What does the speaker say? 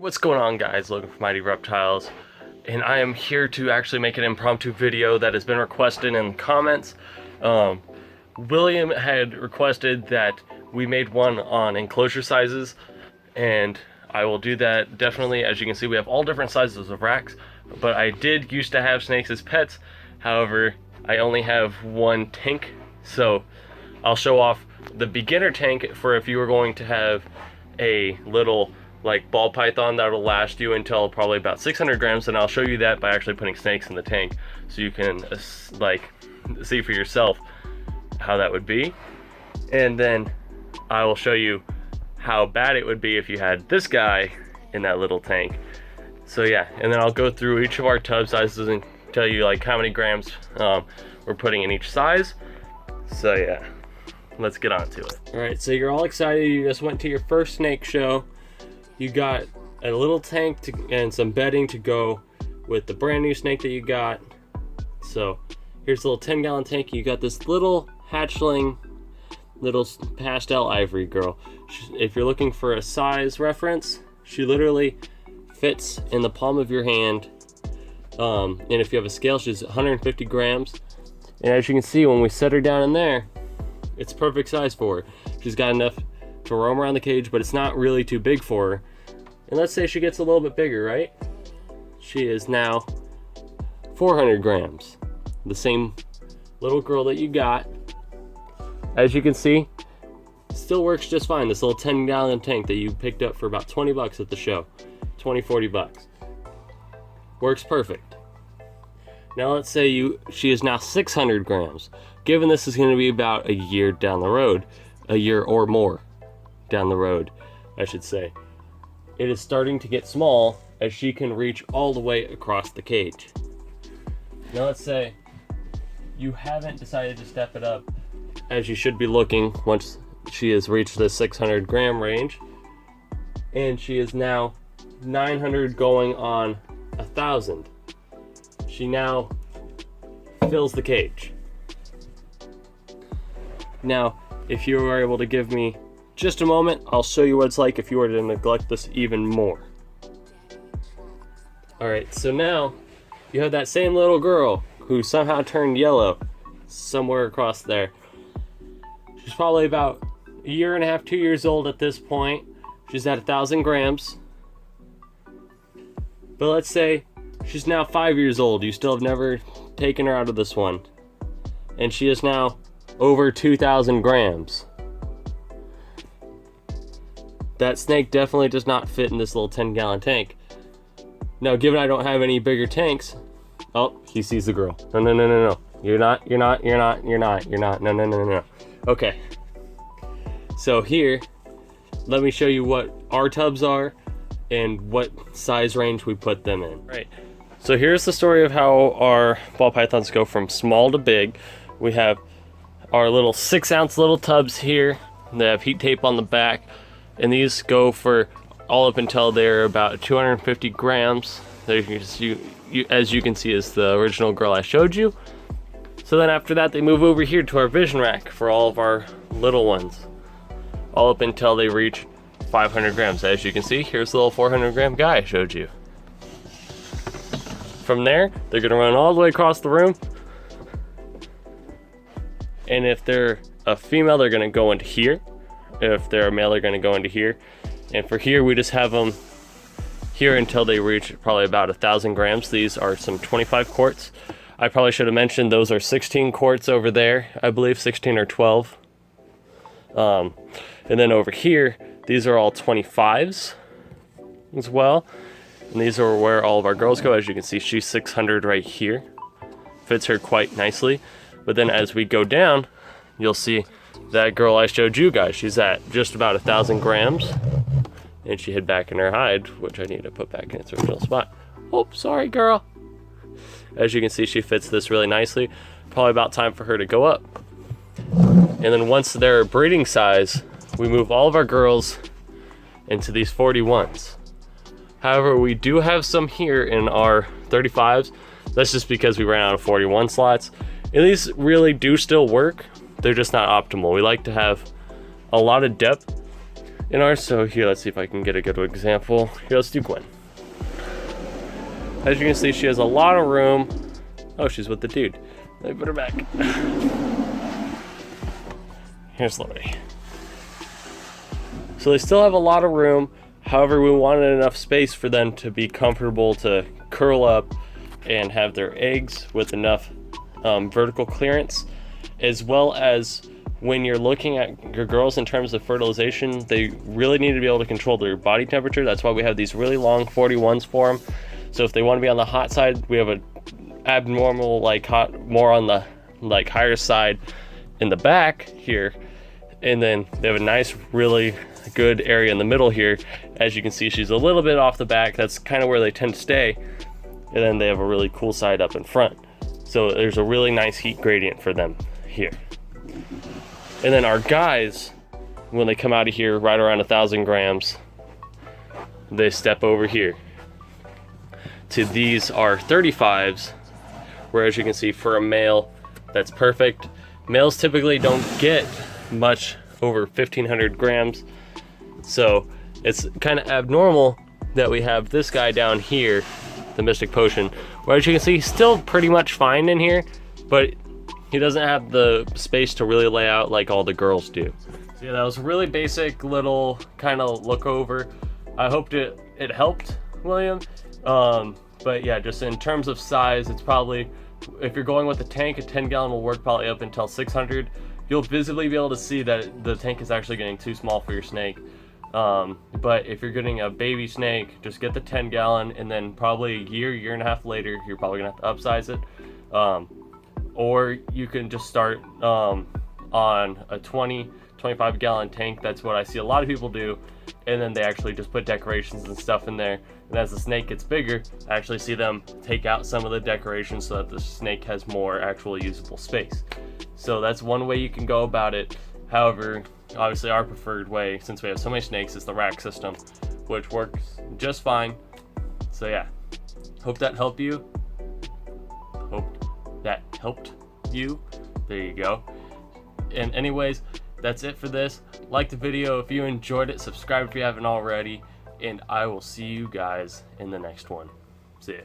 What's going on, guys? Logan from Mighty Reptiles, and I am here to actually make an impromptu video that has been requested in the comments. William had requested that we made one on enclosure sizes, and I will do that definitely. As you can see, we have all different sizes of racks, but I did used to have snakes as pets. However, I only have one tank, so I'll show off the beginner tank for if you were going to have a little like ball python that'll last you until probably about 600 grams, and I'll show you that by actually putting snakes in the tank so you can like see for yourself how that would be. And then I will show you how bad it would be if you had this guy in that little tank. So yeah, and then I'll go through each of our tub sizes and tell you like how many grams we're putting in each size. So yeah, let's get on to it. All right, so you're all excited. You just went to your first snake show. You got a little tank and some bedding to go with the brand new snake that you got. So here's a little 10-gallon tank. You got this little hatchling, little pastel ivory girl. If you're looking for a size reference, she literally fits in the palm of your hand. And if you have a scale, she's 150 grams. And as you can see, when we set her down in there, it's perfect size for her. She's got enough to roam around the cage, but it's not really too big for her. And let's say she gets a little bit bigger, right? She is now 400 grams. The same little girl that you got. As you can see, still works just fine. This little 10-gallon tank that you picked up for about 20 bucks at the show. 20-40 bucks. Works perfect. Now let's say she is now 600 grams. Given this is going to be about a year down the road, a year or more down the road, I should say. It is starting to get small as she can reach all the way across the cage. Now let's say you haven't decided to step it up, as you should be looking once she has reached the 600 gram range, and she is now 900 going on 1,000. She now fills the cage. Now, if you were able to give me just a moment, I'll show you what it's like if you were to neglect this even more. Alright, so now you have that same little girl who somehow turned yellow somewhere across there. She's probably about a year and a half, 2 years old at this point. She's at 1,000 grams. But let's say she's now 5 years old. You still have never taken her out of this one. And she is now over 2,000 grams. That snake definitely does not fit in this little 10-gallon tank. Now, given I don't have any bigger tanks... Oh, he sees the girl. No. You're not. No. Okay. So here, let me show you what our tubs are and what size range we put them in. Right. So here's the story of how our ball pythons go from small to big. We have our little 6-ounce little tubs here. They have heat tape on the back. And these go for all up until they're about 250 grams. As you can see, is the original girl I showed you. So then after that, they move over here to our vision rack for all of our little ones. All up until they reach 500 grams. As you can see, here's the little 400 gram guy I showed you. From there, they're gonna run all the way across the room. And if they're a female, they're gonna go into here. If they're a male, they're going to go into here. And for here, we just have them here until they reach probably about 1,000 grams. These are some 25 quarts. I probably should have mentioned those are 16 quarts over there. I believe 16 or 12. And then over here, these are all 25s as well. And these are where all of our girls go. As you can see, she's 600 right here. Fits her quite nicely. But then as we go down, you'll see that girl I showed you guys, she's at just about 1,000 grams, and she hid back in her hide, which I need to put back in its original spot. Oh, sorry, girl. As you can see, she fits this really nicely. Probably about time for her to go up. And then once they're breeding size, we move all of our girls into these 41s. However, we do have some here in our 35s. That's just because we ran out of 41 slots. And these really do still work. They're just not optimal. We like to have a lot of depth in ours. So here, let's see if I can get a good example. Here, let's do Gwen. As you can see, she has a lot of room. Oh, she's with the dude. Let me put her back. Here's Lori. So they still have a lot of room. However, we wanted enough space for them to be comfortable to curl up and have their eggs with enough vertical clearance, as well as when you're looking at your girls in terms of fertilization, they really need to be able to control their body temperature. That's why we have these really long 41s for them. So if they want to be on the hot side, we have a abnormal, like hot, more on the like higher side in the back here, and then they have a nice, really good area in the middle here. As you can see, she's a little bit off the back. That's kind of where they tend to stay, and then they have a really cool side up in front. So there's a really nice heat gradient for them here. And then our guys, when they come out of here right around 1,000 grams, they step over here to these are 35s, where as you can see, for a male, that's perfect. Males typically don't get much over 1,500 grams. So it's kind of abnormal that we have this guy down here, the Mystic Potion, where as you can see, he's still pretty much fine in here, but he doesn't have the space to really lay out like all the girls do. So yeah, that was a really basic little kind of look over. I hoped it helped, William. But yeah, just in terms of size, it's probably, if you're going with a tank, a 10-gallon will work probably up until 600. You'll visibly be able to see that the tank is actually getting too small for your snake. But if you're getting a baby snake, just get the 10-gallon, and then probably a year and a half later, you're probably gonna have to upsize it. Or you can just start on a 25-gallon tank. That's what I see a lot of people do, and then they actually just put decorations and stuff in there. And as the snake gets bigger, I actually see them take out some of the decorations so that the snake has more actual usable space. So that's one way you can go about it. However, obviously our preferred way, since we have so many snakes, is the rack system, which works just fine. So yeah, hope that helped you. There you go. And anyways, that's it for this. Like the video if you enjoyed it, subscribe if you haven't already, and I will see you guys in the next one. See ya.